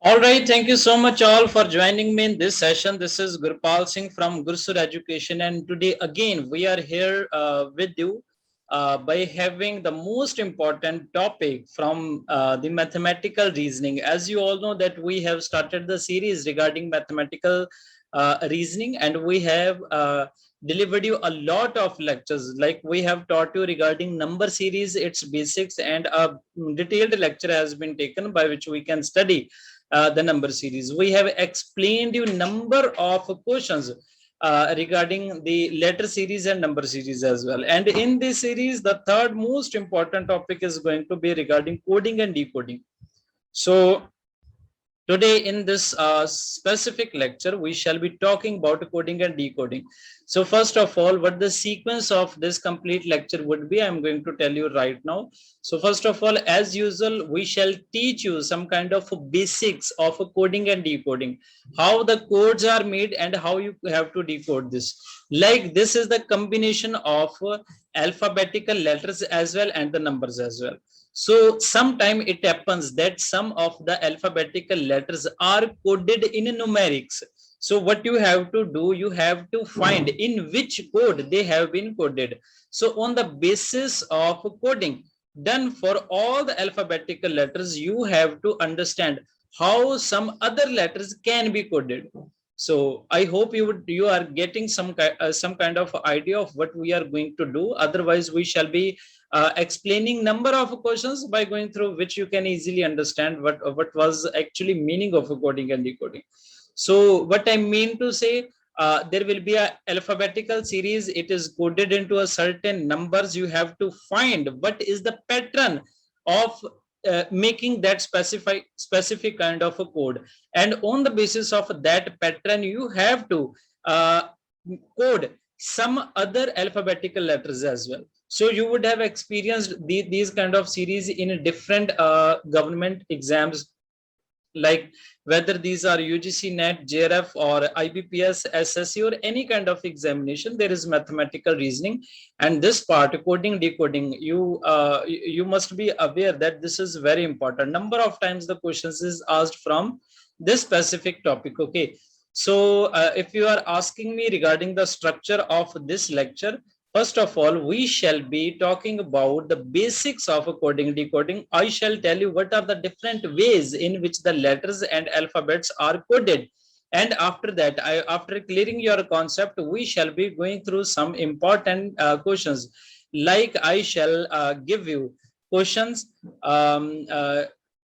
All right, thank you so much all for joining me in this session. This is Gurpal Singh from Gursur Education, and today again we are here with you by having the most important topic from the mathematical reasoning. As you all know that we have started the series regarding mathematical reasoning, and we have delivered you a lot of lectures. Like we have taught you regarding number series, its basics, and a detailed lecture has been taken by which we can study the number series. We have explained you number of questions regarding the letter series and number series as well. And in this series, the third most important topic is going to be regarding coding and decoding. So today in this specific lecture, we shall be talking about coding and decoding. So first of all, what the sequence of this complete lecture would be, I'm going to tell you right now. So first of all, as usual, we shall teach you some kind of basics of coding and decoding, how the codes are made and how you have to decode this. Like this is the combination of alphabetical letters as well and the numbers as well. So sometime it happens that some of the alphabetical letters are coded in numerics. So what you have to do, you have to find in which code they have been coded. So on the basis of coding done for all the alphabetical letters, you have to understand how some other letters can be coded. So I hope you are getting some kind of idea of what we are going to do. Otherwise, we shall be explaining number of questions by going through which you can easily understand what was actually meaning of coding and decoding. So what I mean to say, there will be a alphabetical series. It is coded into a certain numbers. You have to find what is the pattern of making that specific kind of a code, and on the basis of that pattern you have to code some other alphabetical letters as well. So you would have experienced these kind of series in different government exams, like whether these are UGC NET, JRF or IBPS, SSC or any kind of examination, there is mathematical reasoning. And this part, coding, decoding, you must be aware that this is very important. Number of times the questions is asked from this specific topic. Okay. So if you are asking me regarding the structure of this lecture, first of all, we shall be talking about the basics of coding, decoding. I shall tell you what are the different ways in which the letters and alphabets are coded. And after that, after clearing your concept, we shall be going through some important questions. Like I shall give you questions,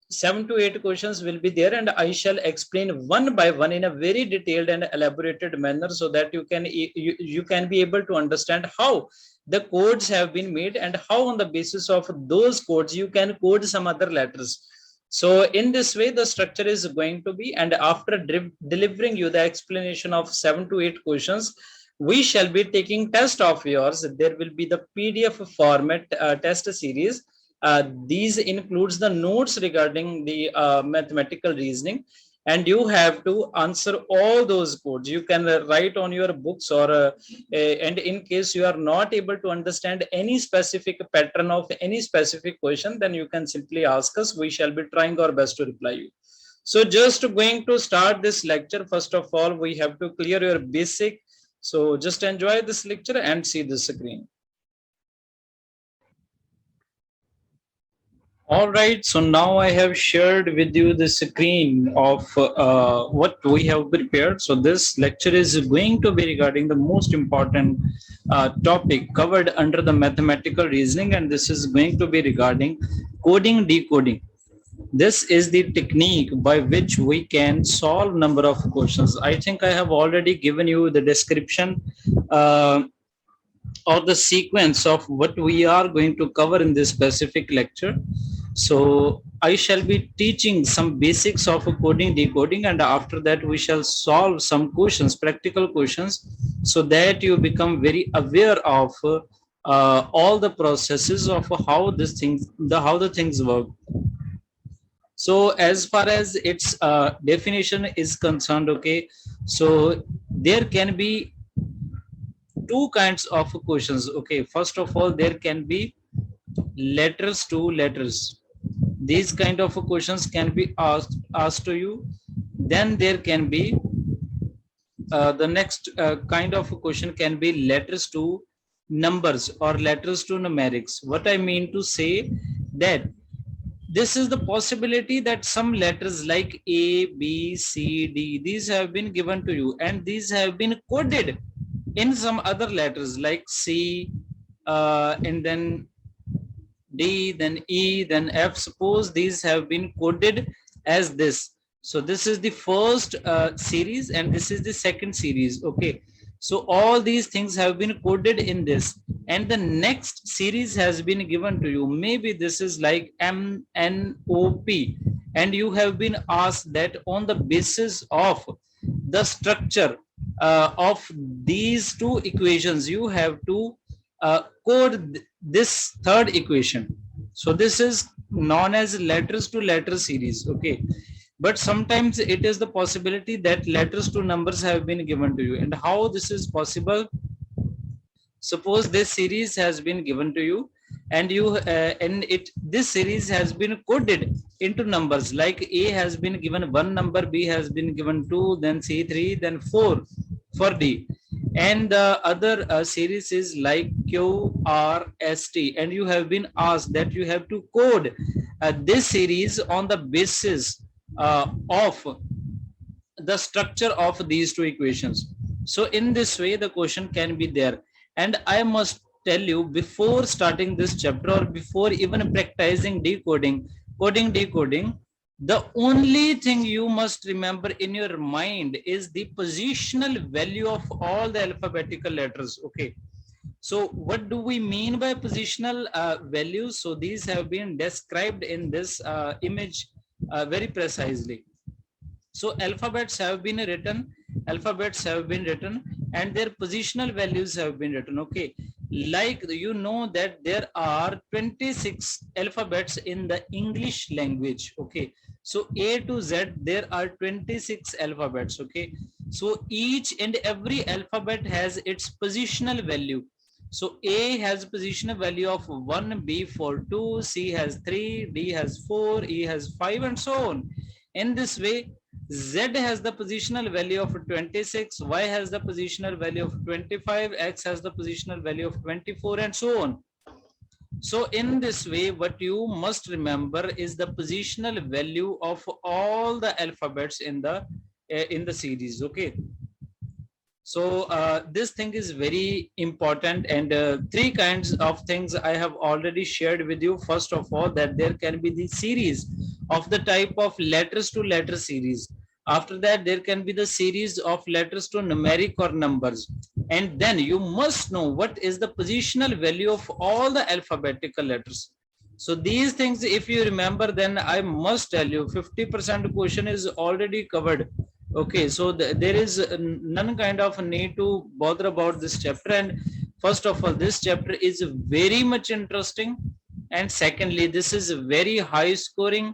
7 to 8 questions will be there, and I shall explain one by one in a very detailed and elaborated manner, so that you can be able to understand how the codes have been made and how on the basis of those codes you can code some other letters. So in this way the structure is going to be, and after delivering you the explanation of 7 to 8 questions, we shall be taking test of yours. There will be the PDF format test series. These includes the notes regarding the mathematical reasoning, and you have to answer all those codes. You can write on your books, or and in case you are not able to understand any specific pattern of any specific question, then you can simply ask us. We shall be trying our best to reply you. So just going to start this lecture, first of all we have to clear your basic. So just enjoy this lecture and see the screen. All right, so now I have shared with you the screen of what we have prepared. So this lecture is going to be regarding the most important topic covered under the mathematical reasoning, and this is going to be regarding coding, decoding. This is the technique by which we can solve number of questions. I think I have already given you the description or the sequence of what we are going to cover in this specific lecture. So I shall be teaching some basics of coding, decoding, and after that we shall solve some questions, practical questions, so that you become very aware of all the processes of how the things work. So as far as its definition is concerned, okay, so there can be two kinds of questions. Okay, first of all, there can be letters to letters. These kind of questions can be asked to you. Then there can be the next kind of question can be letters to numbers or letters to numerics. What I mean to say that this is the possibility that some letters like A, B, C, D, these have been given to you, and these have been coded in some other letters like C, and then D, then E, then F. Suppose these have been coded as this. So this is the first series and this is the second series. Okay. So all these things have been coded in this, and the next series has been given to you. Maybe this is like M, N, O, P, and you have been asked that on the basis of the structure of these two equations, you have to code this third equation. So this is known as letters to letter series. Okay. But sometimes it is the possibility that letters to numbers have been given to you. And how this is possible? Suppose this series has been given to you, and this series has been coded into numbers. Like A has been given 1 number, B has been given 2, then C 3, then 4 for D. And the other series is like Q, R, S, T, and you have been asked that you have to code this series on the basis of the structure of these two equations. So in this way the question can be there. And I must tell you, before starting this chapter or before even practicing decoding, the only thing you must remember in your mind is the positional value of all the alphabetical letters. Okay. So what do we mean by positional values? So these have been described in this image very precisely. So alphabets have been written, and their positional values have been written. Okay. Like you know that there are 26 alphabets in the English language. Okay. So A to Z, there are 26 alphabets. Okay. So each and every alphabet has its positional value. So A has a positional value of 1, B for 2, C has 3, D has 4, E has 5, and so on. In this way, Z has the positional value of 26, Y has the positional value of 25, X has the positional value of 24, and so on. So in this way, what you must remember is the positional value of all the alphabets in the series. Okay. So this thing is very important, and three kinds of things I have already shared with you. First of all, that there can be the series of the type of letters to letter series. After that, there can be the series of letters to numeric or numbers. And then you must know what is the positional value of all the alphabetical letters. So these things, if you remember, then I must tell you 50% question is already covered. Okay, so there is none kind of need to bother about this chapter. And first of all, this chapter is very much interesting, and secondly, this is very high scoring,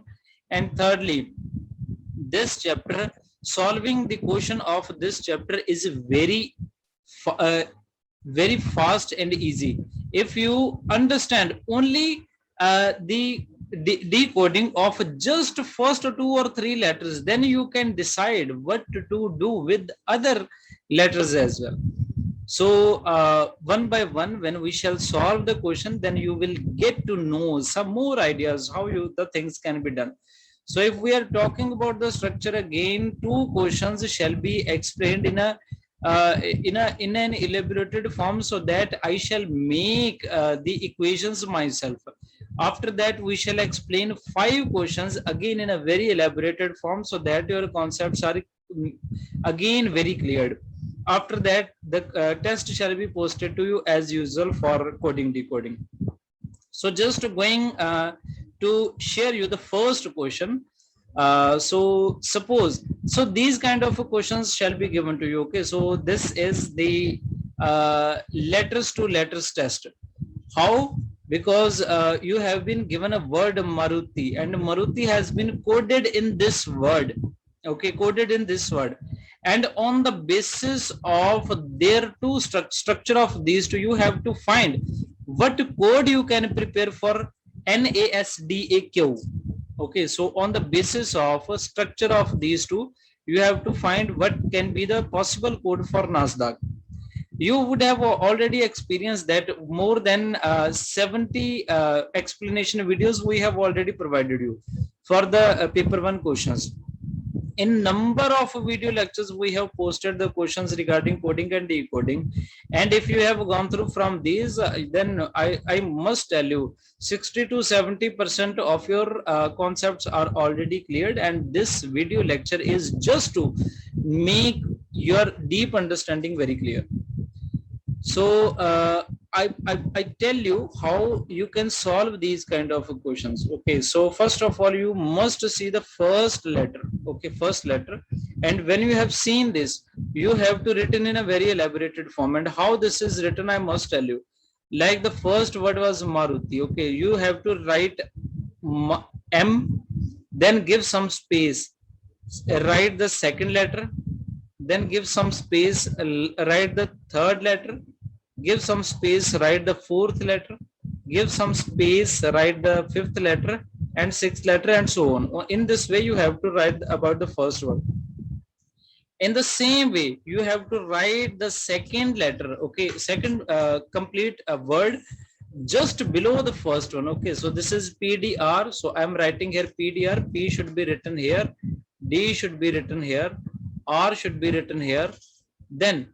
and thirdly, this chapter, solving the question of this chapter is very fast and easy. If you understand only the decoding of just first 2 or 3 letters, then you can decide what to do with other letters as well. So one by one, when we shall solve the question, then you will get to know some more ideas how the things can be done. So if we are talking about the structure again, 2 questions shall be explained in an elaborated form, so that I shall make the equations myself. After that, we shall explain 5 questions again in a very elaborated form, so that your concepts are again very cleared. After that, the test shall be posted to you as usual for coding decoding. So just going to share you the first question. So suppose, so these kind of questions shall be given to you. Okay, so this is the letters to letters test. How? Because you have been given a word Maruti, and Maruti has been coded in this word. Okay, coded in this word, and on the basis of their two structure of these two, you have to find what code you can prepare for NASDAQ. Okay, so on the basis of a structure of these two, you have to find what can be the possible code for Nasdaq. You would have already experienced that more than 70 explanation videos we have already provided you for the paper 1 questions. In number of video lectures we have posted the questions regarding coding and decoding, and if you have gone through from these, then I must tell you 60 to 70% of your concepts are already cleared, and this video lecture is just to make your deep understanding very clear. So I tell you how you can solve these kind of questions. Okay, so first of all, you must see the first letter. Okay, first letter, and when you have seen this, you have to written in a very elaborated form. And how this is written, I must tell you. Like the first word was Maruti. Okay, you have to write M, then give some space, write the second letter, then give some space, write the third letter, give some space, write the fourth letter, give some space, write the fifth letter and sixth letter, and so on. In this way, you have to write about the first word. In the same way, you have to write the second letter, okay, second complete word just below the first one. Okay, so this is PDR. So I'm writing here PDR. P should be written here. D should be written here. R should be written here. Then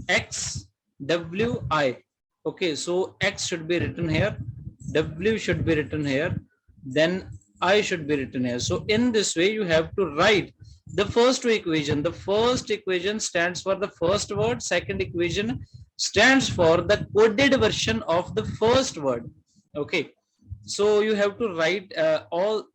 X, W, I. Okay, so X should be written here. W should be written here. Then I should be written here. So in this way, you have to write the first equation. The first equation stands for the first word. Second equation stands for the coded version of the first word. Okay, so you have to write all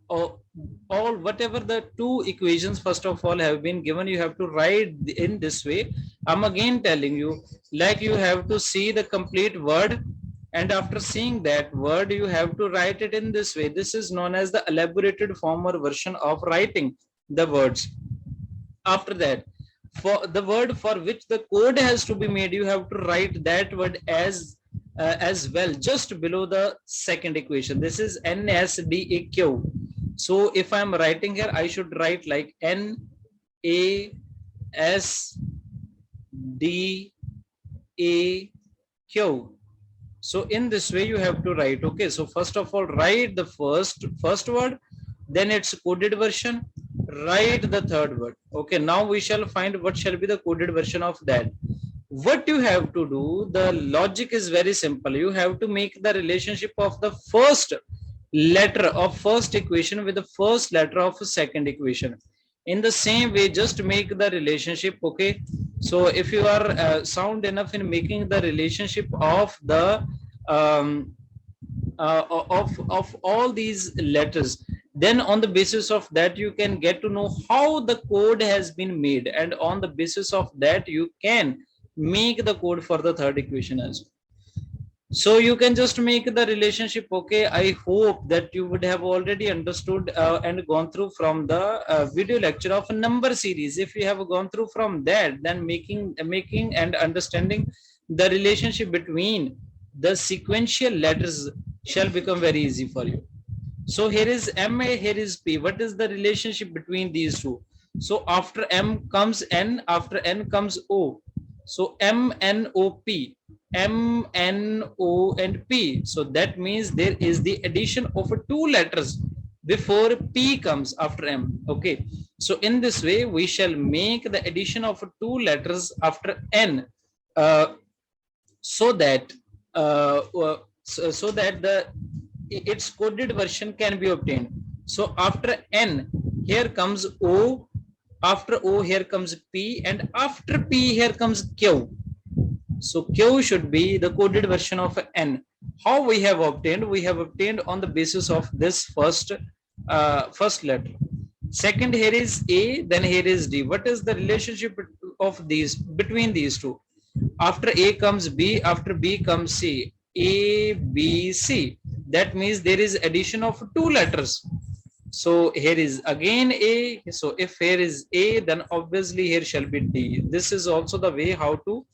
whatever the two equations first of all have been given, you have to write in this way. I'm again telling you, like you have to see the complete word, and after seeing that word, you have to write it in this way. This is known as the elaborated form or version of writing the words. After that, for the word for which the code has to be made, you have to write that word as well, just below the second equation. This is NSDAQ. So if I'm writing here, I should write like NASDAQ. So in this way you have to write. Okay, so first of all, write the first word, then its coded version, write the third word. Okay, now we shall find what shall be the coded version of that. What you have to do, the logic is very simple. You have to make the relationship of the first letter of first equation with the first letter of second equation. In the same way, just make the relationship. Okay, so if you are sound enough in making the relationship of the of all these letters, then on the basis of that you can get to know how the code has been made, and on the basis of that you can make the code for the third equation as well. So you can just make the relationship. Okay, I hope that you would have already understood and gone through from the video lecture of a number series. If you have gone through from that, then making and understanding the relationship between the sequential letters shall become very easy for you. So here is MA, here is P. What is the relationship between these two? So after M comes N, after N comes O. So M, N, O, P. M, N, O, and P. So that means there is the addition of two letters before P comes after M. Okay. So in this way, we shall make the addition of two letters after N, so that the its coded version can be obtained. So after N, here comes O, after O here comes P, and after P here comes Q. So Q should be the coded version of N. How we have obtained? We have obtained on the basis of this first letter. Second, here is A, then here is D. What is the relationship of these between these two? After A comes B, after B comes C. A, B, C. That means there is addition of two letters. So here is again A. So if here is A, then obviously here shall be D. This is also the way how to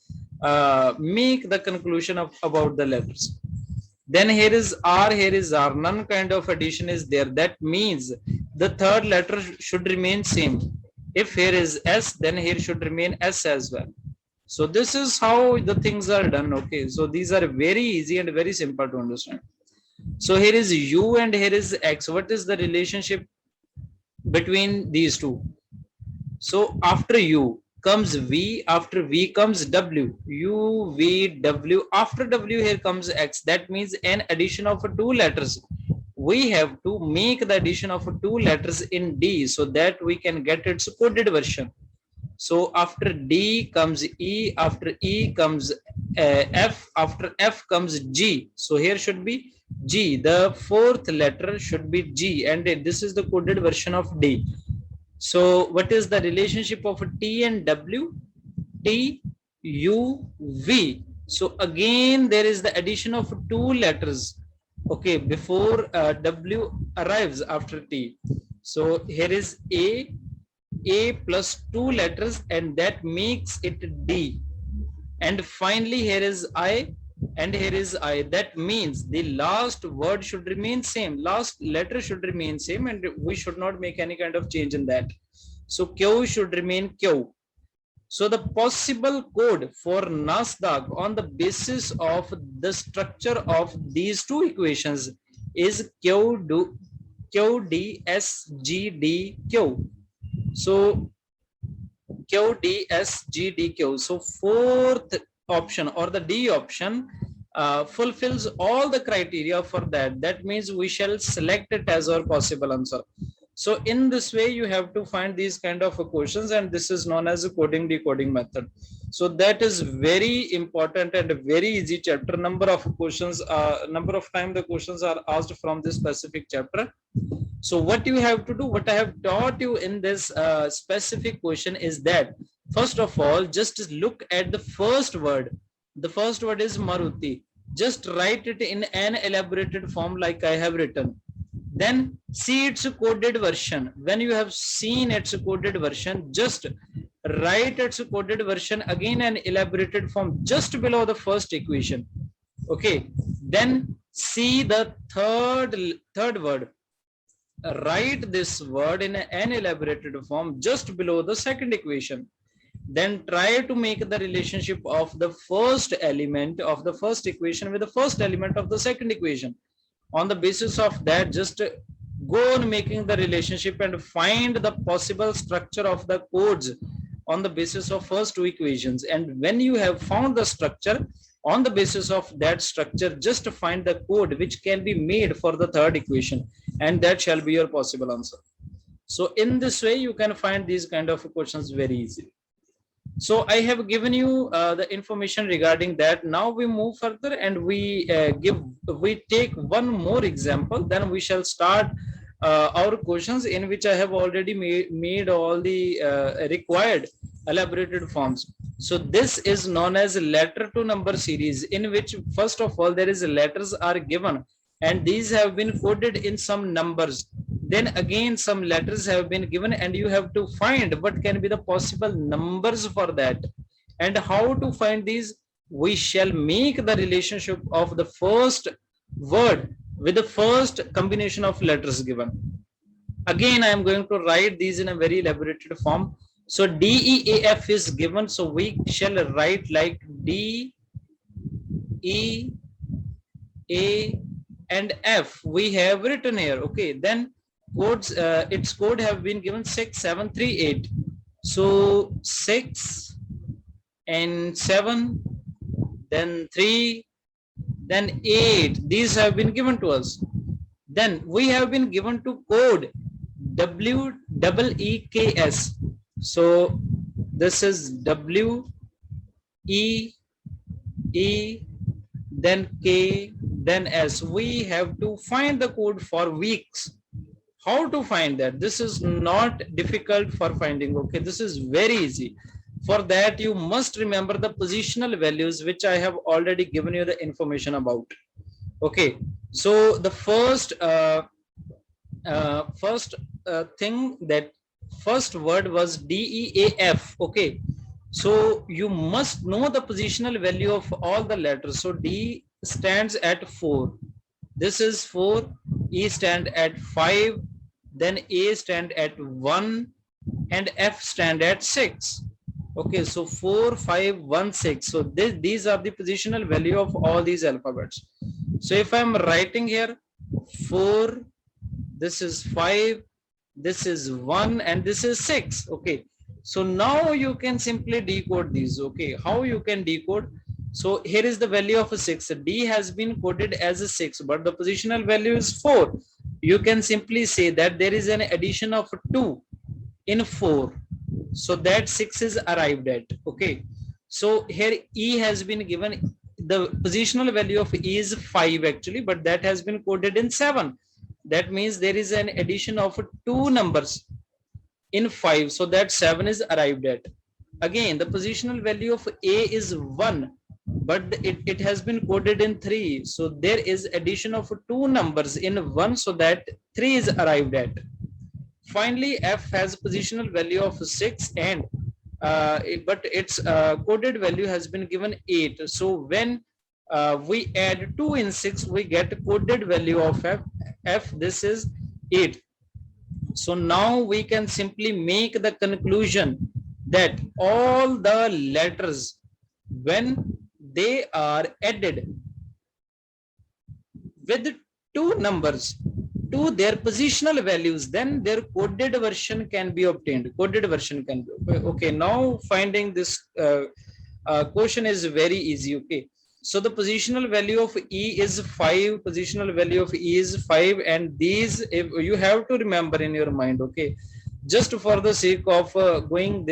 make the conclusion about the letters. Then here is R, here is R. None kind of addition is there. That means the third letter should remain same. If here is S, then here should remain S as well. So this is how the things are done. Okay, so these are very easy and very simple to understand. So here is U and here is X. What is the relationship between these two? So after U comes V, after V comes W, U, V, W. After W here comes X. That means an addition of two letters. We have to make the addition of two letters in D so that we can get its coded version. So after D comes E, after E comes F, after F comes G. So here should be G. The fourth letter should be G, and this is the coded version of D. So what is the relationship of T and W? T, U, V. So again there is the addition of two letters. Okay, before W arrives after T. So here is A plus two letters, and that makes it D. And finally here is I, and here is I. That means the last word should remain same, last letter should remain same, and we should not make any kind of change in that. So Q should remain Q. So the possible code for Nasdaq on the basis of the structure of these two equations is QD SGDQ. So QDSGDQ. So fourth option or the D option fulfills all the criteria for that. That means we shall select it as our possible answer. So in this way you have to find these kind of questions, and this is known as a coding decoding method. So that is very important and a very easy chapter. Number of questions, number of time the questions are asked from this specific chapter. So what you have to do, what I have taught you in this specific question is that first of all, just look at the first word. The first word is Maruti. Just write it in an elaborated form like I have written. Then see its coded version. When you have seen its coded version, just write its coded version again an elaborated form just below the first equation. Okay. Then see the third word. Write this word in an elaborated form just below the second equation. Then try to make the relationship of the first element of the first equation with the first element of the second equation. On the basis of that, just go on making the relationship and find the possible structure of the codes on the basis of first two equations. And when you have found the structure, on the basis of that structure, just find the code which can be made for the third equation, and that shall be your possible answer. So in this way, you can find these kind of questions very easily. So I have given you the information regarding that. Now we move further and we take one more example. Then we shall start our questions, in which I have already made all the required elaborated forms. So this is known as letter to number series, in which first of all there is letters are given, and these have been coded in some numbers. Then again some letters have been given, and you have to find what can be the possible numbers for that. And how to find these? We shall make the relationship of the first word with the first combination of letters given. Again, I am going to write these in a very elaborated form. So DEAF is given, so we shall write like D, E, A, and F. We have written here. Okay, then codes, its code have been given 6738. So 6 and 7, then 3, then 8. These have been given to us. Then we have been given to code WEEKS. So this is W, E, E, then K, then S. We have to find the code for weeks. How to find that? This is not difficult for finding. Okay, this is very easy. For that, you must remember the positional values, which I have already given you the information about. Okay, so the first thing, that first word was DEAF. Okay, so you must know the positional value of all the letters. So D stands at 4. This is 4. E stand at 5. then A stand at 1 and F stand at 6. Okay, so 4, 5, 1, 6. So these are the positional value of all these alphabets. So if I'm writing here 4, this is 5, this is 1, and this is 6. Okay, so now you can simply decode these. Okay, how you can decode? So here is the value of a 6. D has been coded as a 6, but the positional value is 4. You can simply say that there is an addition of 2 in 4, so that 6 is arrived at. Okay, so here E has been given, the positional value of E is 5 actually, but that has been coded in 7. That means there is an addition of 2 numbers in 5, so that 7 is arrived at. Again, the positional value of A is 1, but it has been coded in 3, so there is addition of 2 numbers in 1, so that 3 is arrived at. Finally, F has positional value of 6, and but its coded value has been given 8. So when we add 2 in 6, we get coded value of F. This is 8. So now we can simply make the conclusion that all the letters, when they are added with 2 numbers to their positional values, then their coded version can be obtained. Coded version can be. Okay, now finding this question is very easy. Okay, so the positional value of E is 5. Positional value of E is 5, and these, if you have to remember in your mind. Okay, just for the sake of going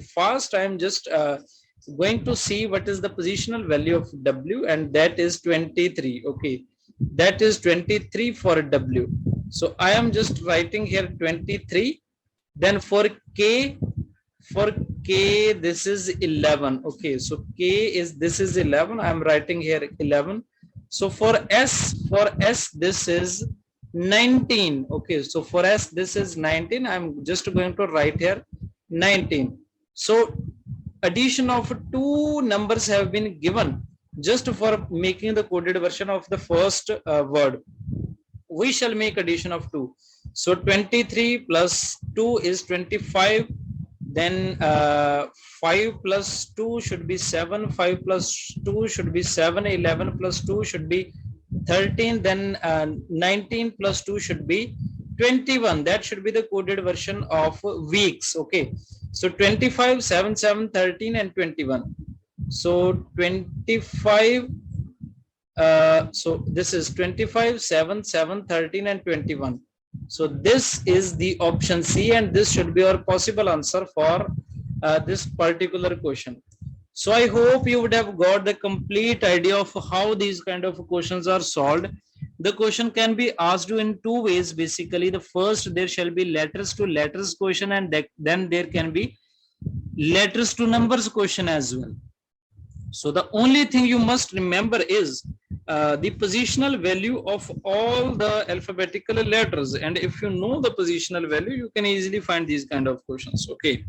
fast, I'm just going to see what is the positional value of W, and that is 23. Okay, that is 23 for W. So I am just writing here 23. Then for K this is 11. Okay, so this is 11. I am writing here 11. So for S this is 19. Okay, so for S this is 19. I'm just going to write here 19. So addition of 2 numbers have been given just for making the coded version of the first word. We shall make addition of 2. So 23 plus 2 is 25. Then 5 plus 2 should be 7. 5 plus 2 should be 7. 11 plus 2 should be 13. Then 19 plus 2 should be 21. That should be the coded version of weeks. Okay, so 25, 7, 7, 13, and 21. So 25, so this is 25, 7, 7, 13, and 21. So this is the option C, and this should be our possible answer for this particular question. So I hope you would have got the complete idea of how these kind of questions are solved. The question can be asked you in 2 ways. Basically, the first, there shall be letters to letters question, and then there can be letters to numbers question as well. So the only thing you must remember is the positional value of all the alphabetical letters, and if you know the positional value, you can easily find these kind of questions. Okay,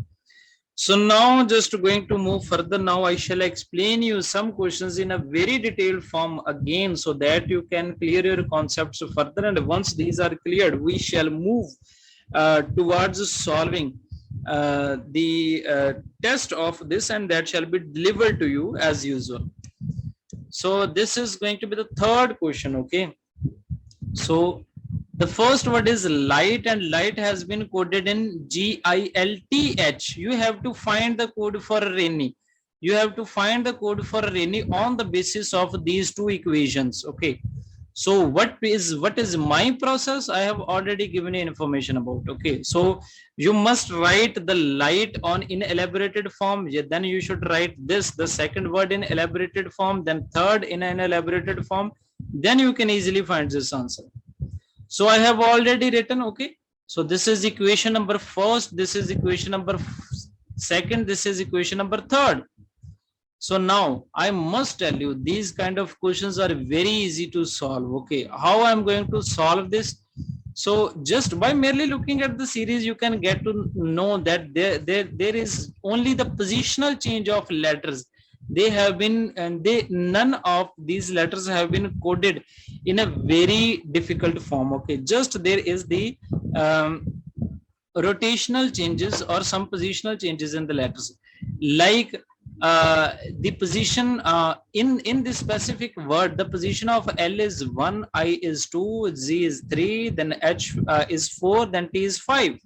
so now just going to move further. Now I shall explain you some questions in a very detailed form again, so that you can clear your concepts further, and once these are cleared, we shall move towards solving the test of this, and that shall be delivered to you as usual. So this is going to be the third question. Okay, so the first word is light, and light has been coded in GILTH. You have to find the code for rainy. You have to find the code for rainy on the basis of these 2 equations. Okay, so what is my process? I have already given you information about. Okay, so you must write the light in elaborated form. Then you should write the second word in elaborated form, then third in an elaborated form. Then you can easily find this answer. So I have already written. Okay, so this is equation number first, this is equation number second, this is equation number third. So now I must tell you, these kind of questions are very easy to solve. Okay, how I'm going to solve this? So just by merely looking at the series, you can get to know that there is only the positional change of letters They have been, and none of these letters have been coded in a very difficult form. Okay, just there is the um, rotational changes or some positional changes in the letters, like the position in this specific word, the position of L is 1, I is 2, Z is 3, then H is 4, then T is 5.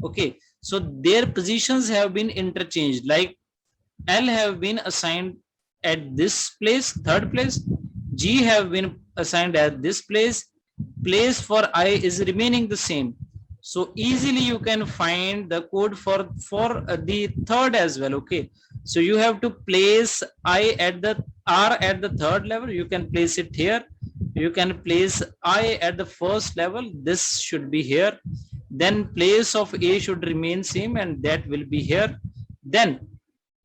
Okay, so their positions have been interchanged, like L have been assigned at this place, third place. G have been assigned at this place. Place for I is remaining the same. So easily you can find the code for the third as well. Okay. So you have to place I at the R at the third level. You can place it here. You can place I at the first level. This should be here. Then place of A should remain same, and that will be here. Then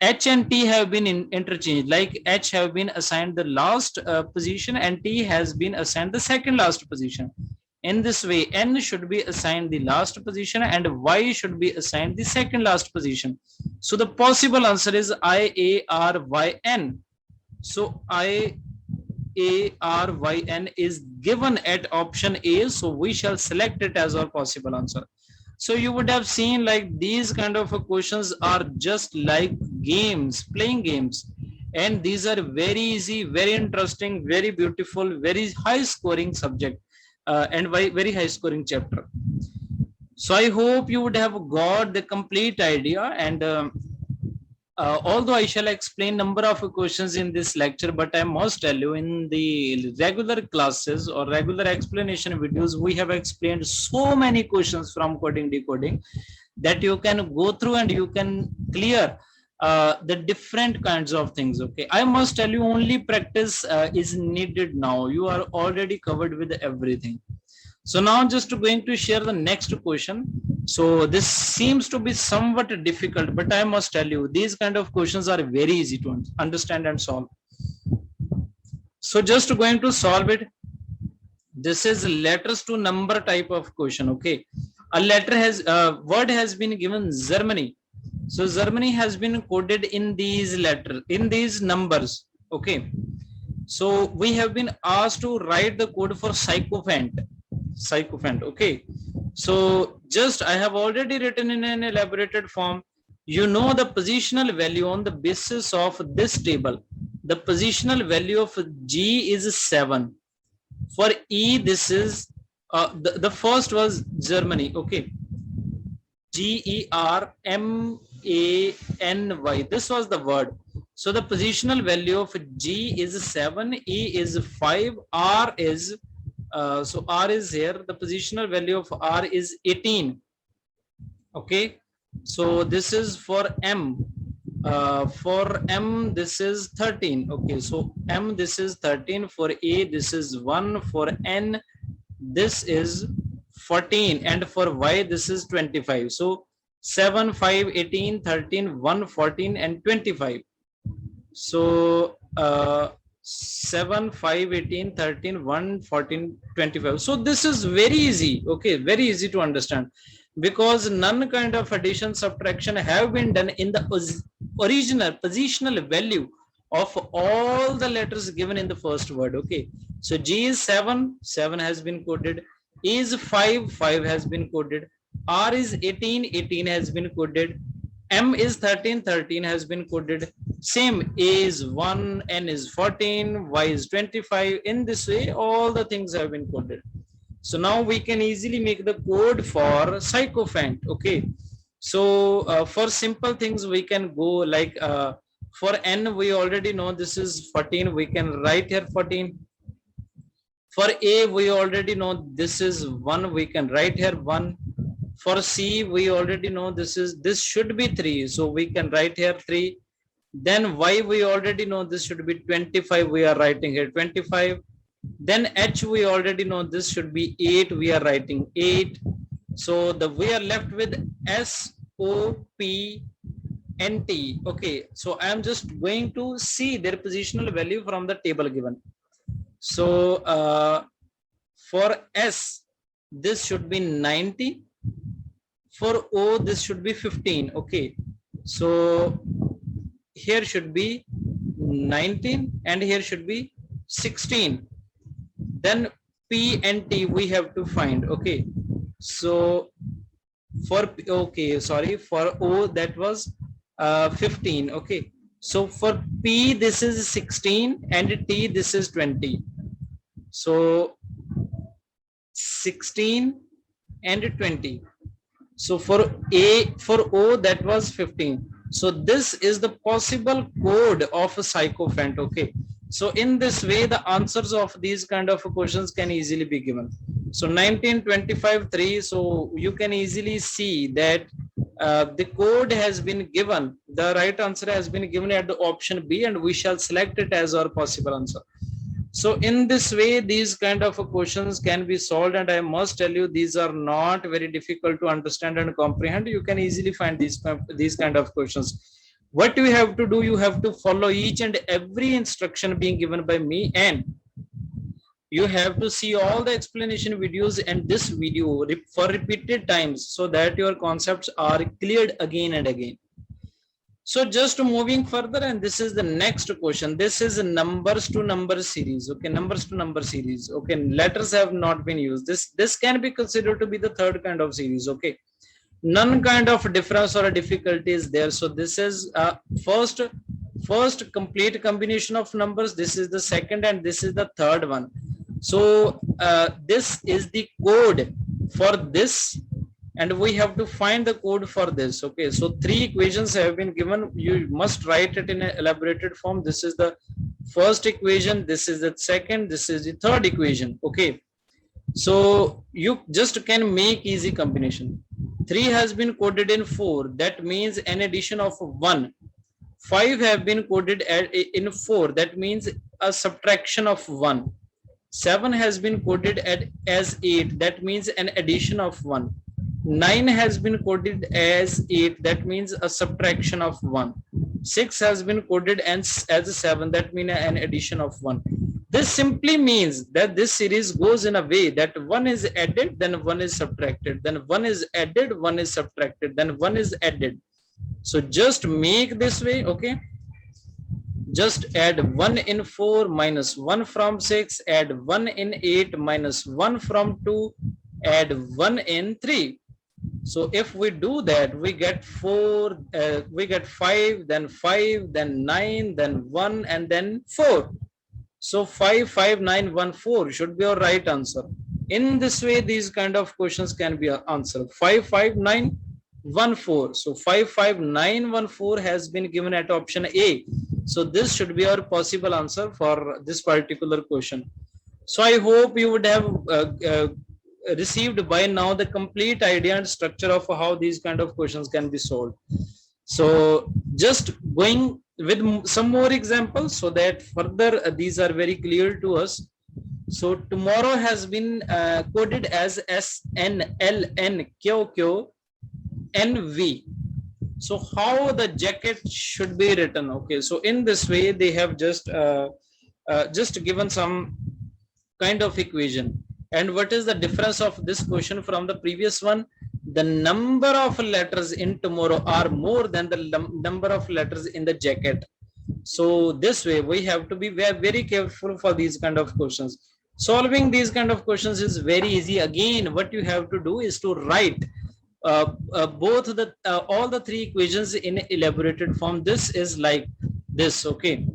H and T have been interchanged, like H have been assigned the last position and T has been assigned the second last position. In this way, N should be assigned the last position and Y should be assigned the second last position. So the possible answer is I, A, R, Y, N. So I, A, R, Y, N is given at option A. So we shall select it as our possible answer. So you would have seen like these kind of questions are just like games, playing games. And these are very easy, very interesting, very beautiful, very high scoring subject and very high scoring chapter. So I hope you would have got the complete idea, and although I shall explain number of questions in this lecture, but I must tell you in the regular classes or regular explanation videos, we have explained so many questions from coding decoding that you can go through and you can clear the different kinds of things. Okay, I must tell you only practice is needed now. You are already covered with everything. So now just going to share the next question. So this seems to be somewhat difficult, but I must tell you, these kind of questions are very easy to understand and solve. So just going to solve it. This is letters to number type of question. Okay, a letter has word has been given Germany. So Germany has been coded in these letters, in these numbers. Okay, so we have been asked to write the code for sycophant. Okay, so just I have already written in an elaborated form. You know the positional value on the basis of this table. The positional value of G is 7. For E, this is the first was Germany. Okay, Germany. This was the word. So the positional value of G is 7, E is 5, R is so R is here. The positional value of R is 18. Okay, so this is for M. For M, this is 13. Okay, so M, this is 13. For A, this is 1. For N, this is 14. And for Y, this is 25. So 7, 5, 18, 13, 1, 14, and 25. So 7, 5, 18, 13, 1, 14, 25. So this is very easy. Okay, very easy to understand, because none kind of addition subtraction have been done in the original positional value of all the letters given in the first word. Okay, so G is 7, 7 has been coded. E is 5, 5 has been coded. R is 18, 18 has been coded. M is 13, 13 has been coded. Same, A is 1, N is 14, Y is 25. In this way, all the things have been coded. So now we can easily make the code for sycophant. Okay, so for simple things we can go like for N we already know this is 14. We can write here 14. For A we already know this is 1. We can write here 1. For C, we already know this should be 3. So we can write here 3. Then Y, we already know this should be 25. We are writing here 25. Then H, we already know this should be 8. We are writing 8. So we are left with S, O, P, N, T. Okay. So I am just going to see their positional value from the table given. So for S, this should be 90. For O, this should be 15. Okay, so here should be 19 and here should be 16. Then P and T we have to find. Okay, so for for O that was 15. Okay, so for P this is 16 and T this is 20. So 16 and 20. So for O that was 15. So this is the possible code of a sycophant. Okay, so in this way the answers of these kind of questions can easily be given. So 19, 25, 3. So you can easily see that the code has been given, the right answer has been given at the option B, and we shall select it as our possible answer. So in this way these kind of questions can be solved, and I must tell you these are not very difficult to understand and comprehend. You can easily find these kind of questions. What you have to do, you have to follow each and every instruction being given by me, and you have to see all the explanation videos and this video for repeated times so that your concepts are cleared again and again. So just moving further, and this is the next question. This is a numbers to number series. Okay, numbers to number series. Okay, letters have not been used. This can be considered to be the third kind of series. Okay, none kind of difference or a difficulty is there. So this is first complete combination of numbers. This is the second, and this is the third one. So this is the code for this, and we have to find the code for this. Okay, so 3 equations have been given. You must write it in an elaborated form. This is the first equation, this is the second, this is the third equation. Okay, so you just can make easy combination. 3 has been coded in 4, that means an addition of 1. 5 have been coded in 4, that means a subtraction of 1. 7 has been coded as 8, that means an addition of 1. 9 has been coded as 8, that means a subtraction of 1. 6 has been coded as 7, that means an addition of 1. This simply means that this series goes in a way that 1 is added, then 1 is subtracted, then 1 is added, 1 is subtracted, then 1 is added. So just make this way. Okay, just add 1 in 4 minus 1 from 6, add 1 in 8 minus 1 from 2, add 1 in 3. So if we do that, we get 4, we get 5, then 9, then 1, and then 4. So 5, 5, 9, 1, 4 should be our right answer. In this way, these kind of questions can be answered. 5, 5, 9, 1, 4. So 5, 5, 9, 1, 4 has been given at option A. So this should be our possible answer for this particular question. So I hope you would have received by now the complete idea and structure of how these kind of questions can be solved. So just going with some more examples so that further these are very clear to us. So tomorrow has been coded as SNLNQQ NV. So how the jacket should be written? Okay, so in this way they have just given some kind of equation. And what is the difference of this question from the previous one? The number of letters in tomorrow are more than the number of letters in the jacket. So this way we have to be very careful for these kind of questions. Solving these kind of questions is very easy. Again, what you have to do is to write both the all the 3 equations in elaborated form. This is like this. Okay,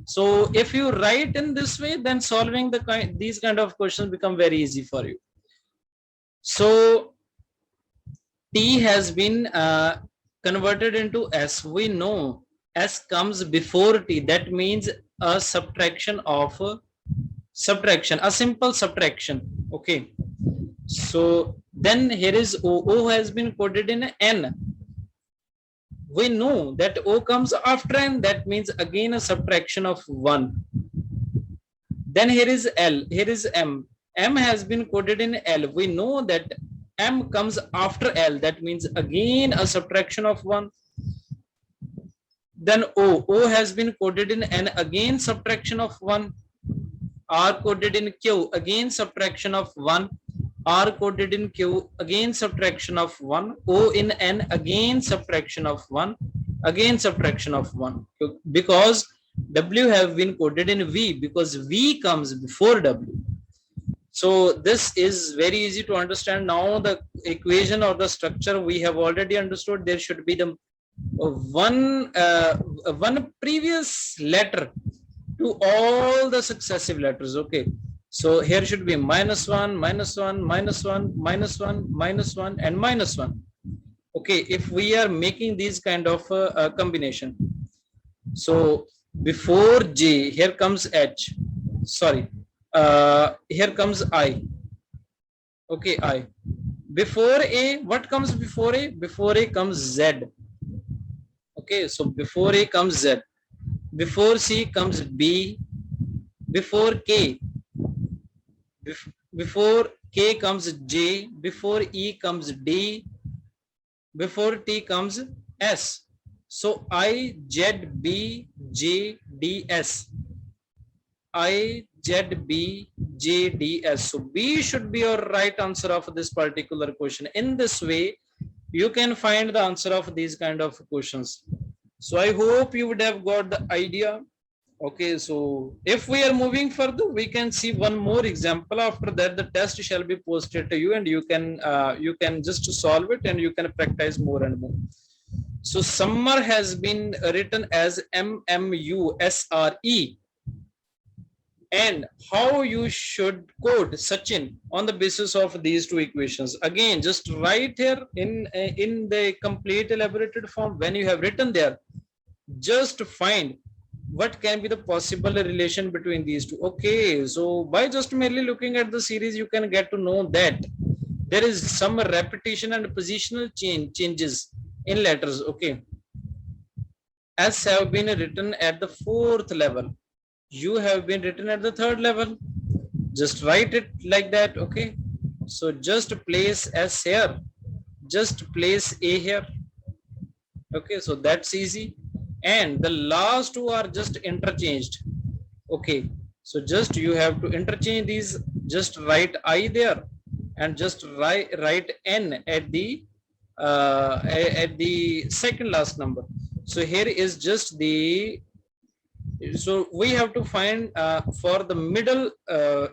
so if you write in this way, then solving these kind of questions become very easy for you. So T has been converted into S. We know S comes before T. That means a subtraction of subtraction, a simple subtraction. Okay, so then here is O. O has been coded in N. We know that O comes after N, that means again a subtraction of 1. Then here is L, here is M. M has been coded in L. We know that M comes after L, that means again a subtraction of 1. Then O, O has been coded in N, again subtraction of 1. R coded in Q, again subtraction of 1. R coded in Q, again subtraction of 1. O in N, again subtraction of 1, again subtraction of 1. Because W have been coded in V because V comes before W. So this is very easy to understand. Now the equation or the structure we have already understood. There should be the one previous letter to all the successive letters. Okay, so here should be -1, -1, -1, -1, -1, and -1. Okay, if we are making these kind of combination, so before J, here comes H. Sorry, here comes I. Okay, I. Before A, what comes before A? Before A comes Z. Okay, so before A comes Z. Before C comes B. Before K. Before K comes J. Before E comes D. Before T comes S. So I, Z, B, J, D, S. I, Z, B, J, D, S. So B should be your right answer of this particular question. In this way, you can find the answer of these kind of questions. So I hope you would have got the idea. Okay, so if we are moving further, we can see one more example. After that, the test shall be posted to you, and you can just solve it, and you can practice more and more. So summer has been written as MMUSRE, and how you should code Sachin on the basis of these two equations. Again, just write here in the complete elaborated form. When you have written there, just find what can be the possible relation between these two. Okay, so by just merely looking at the series, you can get to know that there is some repetition and positional changes in letters. Okay, S have been written at the 4th level. U have been written at the 3rd level. Just write it like that. Okay, so just place S here, just place A here. Okay, so that's easy. And the last two are just interchanged. Okay, so just you have to interchange these. Just write I there, and just write N at the second last number. So here is just the, so we have to find for the middle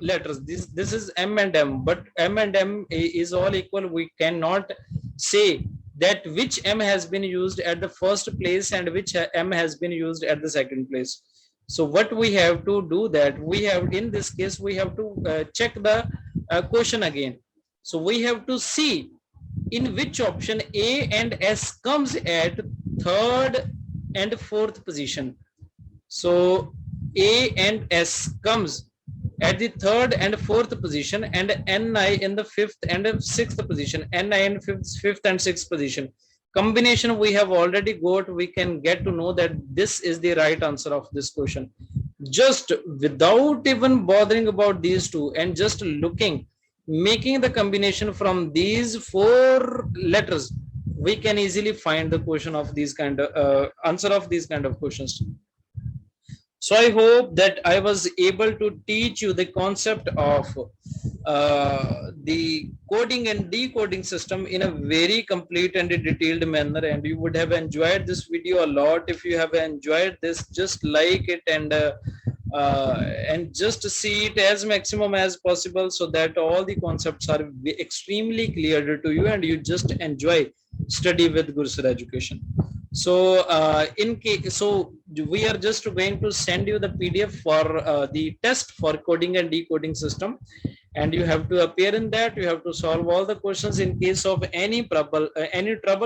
letters. This is M and M, but M and M is all equal. We cannot say that which M has been used at the first place and which M has been used at the second place. So what we have to do, that we have, in this case, we have to check the question again. So we have to see in which option A and S comes at 3rd and 4th position. So A and S comes at the 3rd and 4th position, and Ni in the 5th and 6th position. Ni in 5th and 6th position. Combination we have already got. We can get to know that this is the right answer of this question. Just without even bothering about these two, and just looking, making the combination from these 4 letters, we can easily find the question of these kind of answer of these kind of questions. So I hope that I was able to teach you the concept of the coding and decoding system in a very complete and detailed manner, and you would have enjoyed this video a lot. If you have enjoyed this, just like it, and just see it as maximum as possible, so that all the concepts are extremely clear to you and you just enjoy study with Gurpal Education. So in case, so we are just going to send you the PDF for the test for coding and decoding system, and you have to appear in that. You have to solve all the questions. In case of any trouble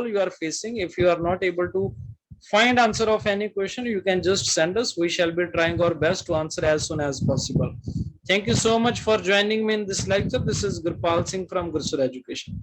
you are facing, if you are not able to find answer of any question, you can just send us. We shall be trying our best to answer as soon as possible. Thank you so much for joining me in this lecture. This is Gurpal Singh from Gurpal Education.